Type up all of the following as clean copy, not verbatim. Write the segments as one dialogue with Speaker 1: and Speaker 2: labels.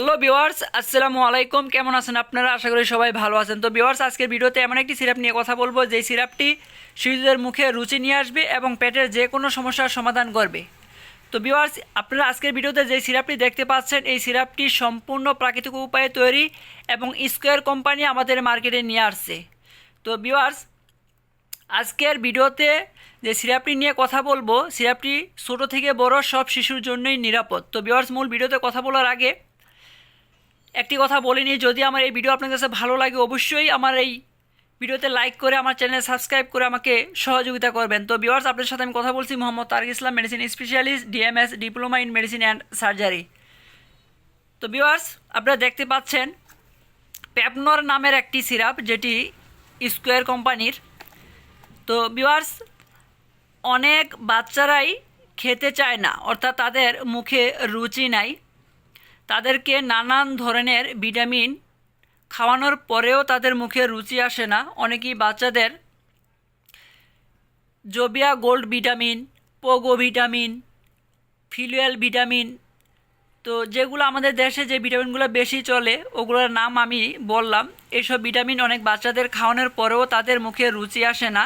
Speaker 1: Hello viewers, আসসালামু আলাইকুম। কেমন আছেন আপনারা? আশা করি সবাই ভালো আছেন। তো ভিউয়ার্স, আজকের ভিডিওতে এমন একটি সিরাপ নিয়ে কথা বলবো যেই সিরাপটি শিশুদের মুখে রুচি নিয়ে আসবে এবং পেটের যে কোনো সমস্যার সমাধান করবে। তো ভিউয়ার্স, আপনারা আজকের ভিডিওতে যে সিরাপটি দেখতে পাচ্ছেন এই সিরাপটি সম্পূর্ণ প্রাকৃতিক উপায়ে তৈরি এবং স্কোয়ার কোম্পানি আমাদের মার্কেটে নিয়ে আসছে। তো ভিউয়ার্স, আজকের ভিডিওতে যে সিরাপটি নিয়ে কথা বলবো সিরাপটি ছোট থেকে বড় সব শিশুর জন্যই নিরাপদ। তো ভিউয়ার্স, মূল ভিডিওতে কথা বলার আগে একটি কথা বলিনি, যদি আমার এই ভিডিও আপনার কাছে ভালো লাগে অবশ্যই আমার এই ভিডিওতে লাইক করে আমার চ্যানেল সাবস্ক্রাইব করে আমাকে সহযোগিতা করবেন। তো ভিউয়ার্স, আপনার সাথে আমি কথা বলছি Mohammad Tariq Islam, medicine specialist, DMS, diploma in medicine and surgery. তো ভিউয়ার্স, আপনারা দেখতে পাচ্ছেন প্যাপনর নামের একটি সিরাপ যেটি স্কোয়ার কোম্পানির। তো ভিউয়ার্স, অনেক বাচ্চারাই খেতে চায় না, অর্থাৎ তাদের মুখে রুচি নাই। তাদেরকে নানান ধরনের ভিটামিন খাওয়ানোর পরেও তাদের মুখে রুচি আসে না। অনেকেই বাচ্চাদের জোবিয়া গোল্ড ভিটামিন, পোগো ভিটামিন, ফিলুয়েল ভিটামিন, তো যেগুলো আমাদের দেশে যে ভিটামিনগুলো বেশি চলে ওগুলোর নাম আমি বললাম। এইসব ভিটামিন অনেক বাচ্চাদের খাওয়ানোর পরেও তাদের মুখে রুচি আসে না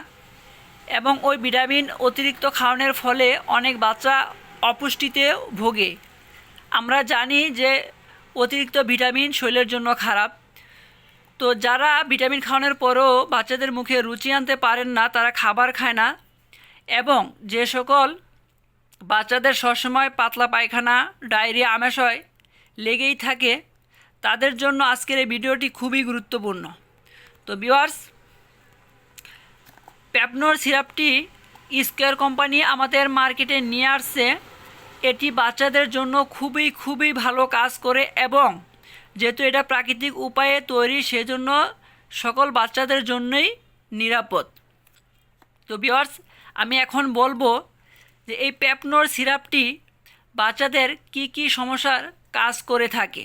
Speaker 1: এবং ওই ভিটামিন অতিরিক্ত খাওয়ানোর ফলে অনেক বাচ্চা অপুষ্টিতে ভোগে। আমরা জানি যে অতিরিক্ত ভিটামিন শরীরের জন্য খারাপ। তো যারা ভিটামিন খাওয়ানোর পরও বাচ্চাদের মুখে রুচি আনতে পারেন না তারা খাবার খায় না, এবং যে সকল বাচ্চাদের সবসময় পাতলা পায়খানা, ডায়রিয়া, আমাশয় লেগেই থাকে তাদের জন্য আজকের এই ভিডিওটি খুবই গুরুত্বপূর্ণ। তো ভিউয়ার্স, প্যাপনর সিরাপটি স্কোয়ার কোম্পানি আমাদের মার্কেটে নিয়ে আসছে। এটি বাচ্চাদের জন্য খুবই ভালো কাজ করে এবং যেহেতু এটা প্রাকৃতিক উপায়ে তৈরি সেজন্য সকল বাচ্চাদের জন্যই নিরাপদ। তো ভিউয়ার্স, আমি এখন বলবো যে এই প্যাপনর সিরাপটি বাচ্চাদের কি সমস্যার কাজ করে থাকে।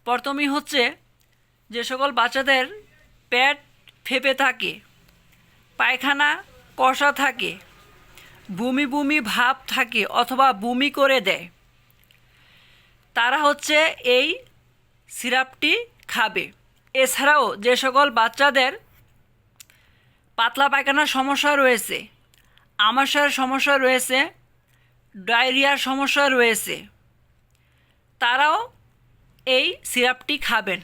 Speaker 1: প্রথমেই হচ্ছে যে সকল বাচ্চাদের পেট ফেঁপে থাকে, পায়খানা কষা থাকে, বমি ভাব থাকে অথবা বমি করে দেয়, তারা হচ্ছে এই সিরাপটি খাবে। এছাড়াও যে সকল বাচ্চাদের পাতলা পায়খানার সমস্যা রয়েছে, আমাশয়ের সমস্যা রয়েছে, ডায়রিয়ার সমস্যা রয়েছে, তারাও এই সিরাপটি খাবেন।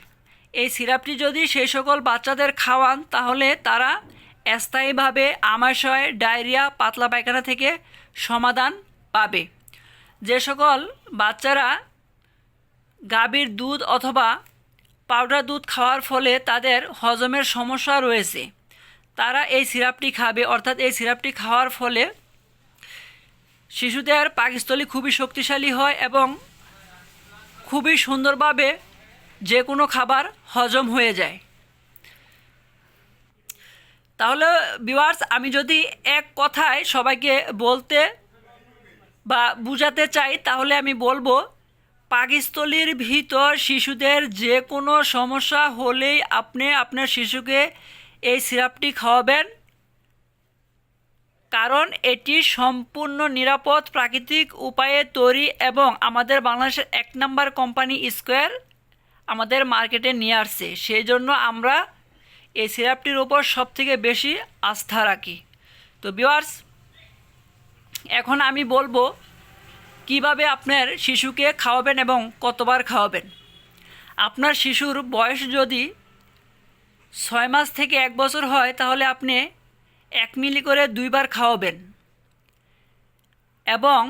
Speaker 1: এই সিরাপটি যদি সেই সকল বাচ্চাদের খাওয়ান তাহলে তারা স্থায়ীভাবে আমাশয়, ডায়রিয়া, পাতলা পায়খানা থেকে সমাধান পাবে। যে সকল বাচ্চারা গাভীর দুধ অথবা পাউডার দুধ খাওয়ার ফলে তাদের হজমের সমস্যা রয়েছে তারা এই সিরাপটি খাবে, অর্থাৎ এই সিরাপটি খাওয়ার ফলে শিশুদের পাকস্থলী খুবই শক্তিশালী হয় এবং খুবই সুন্দরভাবে যে কোনো খাবার হজম হয়ে যায়। তাহলে ভিউয়ার্স, আমি যদি এক কথায় সবাইকে বলতে বা বুঝাতে চাই তাহলে আমি বলবো পাকস্থলীর ভিতর শিশুদের যে কোনো সমস্যা হলেই আপনি আপনার শিশুকে এই সিরাপটি খাওয়াবেন, কারণ এটি সম্পূর্ণ নিরাপদ, প্রাকৃতিক উপায়ে তৈরি এবং আমাদের বাংলাদেশের 1 নম্বর কোম্পানি স্কোয়ার আমাদের মার্কেটে নিয়ে আসছে। সেই জন্য আমরা এই সিরাপটির উপর সবথেকে বেশি আস্থা রাখি। তো ভিউয়ার্স, এখন আমি বলবো কিভাবে আপনার শিশুকে খাওয়াবেন এবং কতবার খাওয়াবেন। আপনার শিশুর বয়স যদি 6 মাস থেকে 1 বছর হয় তাহলে আপনি 1 মিলি করে 2 বার খাওয়াবেন, এবং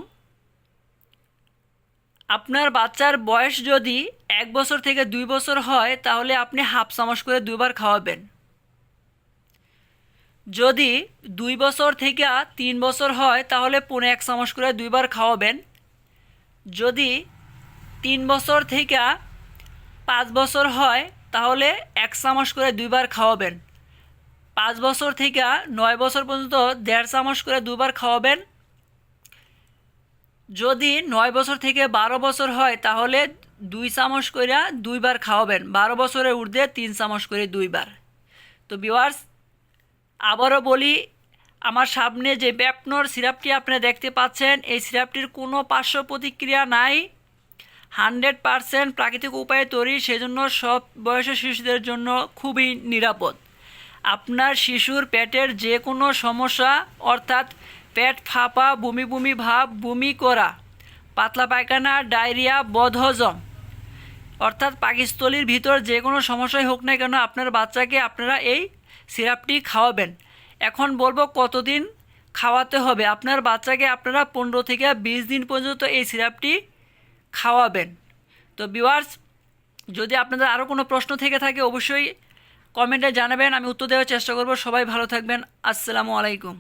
Speaker 1: আপনার বাচ্চার বয়স যদি 1 বছর থেকে 2 বছর হয় তাহলে আপনি হাফ চামচ করে 2 বার খাওয়াবেন। যদি 2 বছর থেকে 3 বছর হয় তাহলে 1.5 চামচ করে 2 বার খাওয়াবেন। যদি 3 বছর থেকে 5 বছর হয় তাহলে 1 চামচ করে 2 বার খাওয়াবেন। 5 বছর থেকে 9 বছর পর্যন্ত 1.5 চামচ করে 2 বার খাওয়াবেন। যদি 9 বছর থেকে 12 বছর হয় তাহলে 2 চামচ করে 2 বার খাওয়াবেন। 12 বছরের ঊর্ধ্বে 3 চামচ করে 2 বার। তো ভিউয়ার্স, আবারও বলি, আমার সামনে যে প্যাপনর সিরাপটি আপনি দেখতে পাচ্ছেন এই সিরাপটির কোনো পার্শ্ব প্রতিক্রিয়া নাই, 100% প্রাকৃতিক উপায়ে তৈরি, সেজন্য সব বয়সের শিশুদের জন্য খুবই নিরাপদ। আপনার শিশুর পেটের যে কোনো সমস্যা অর্থাৎ পেট ফাঁপা, বমি বমি ভাব, বমি করা, পাতলা পায়খানা, ডায়রিয়া, বদহজম অর্থাৎ পাকস্থলীর ভিতর যে কোনো সমস্যাই হোক না কেন আপনার বাচ্চাকে আপনারা এই সিরাপটি খাওয়াবেন। এখন বলবো কতদিন খাওয়াতে হবে। আপনার বাচ্চাকে আপনারা 15 থেকে 20 দিন পর্যন্ত এই সিরাপটি খাওয়াবেন। তো ভিউয়ার্স, যদি আপনাদের আরও কোনো প্রশ্ন থেকে থাকে অবশ্যই কমেন্টে জানাবেন, আমি উত্তর দেওয়ার চেষ্টা করব। সবাই ভালো থাকবেন। আসসালামু আলাইকুম।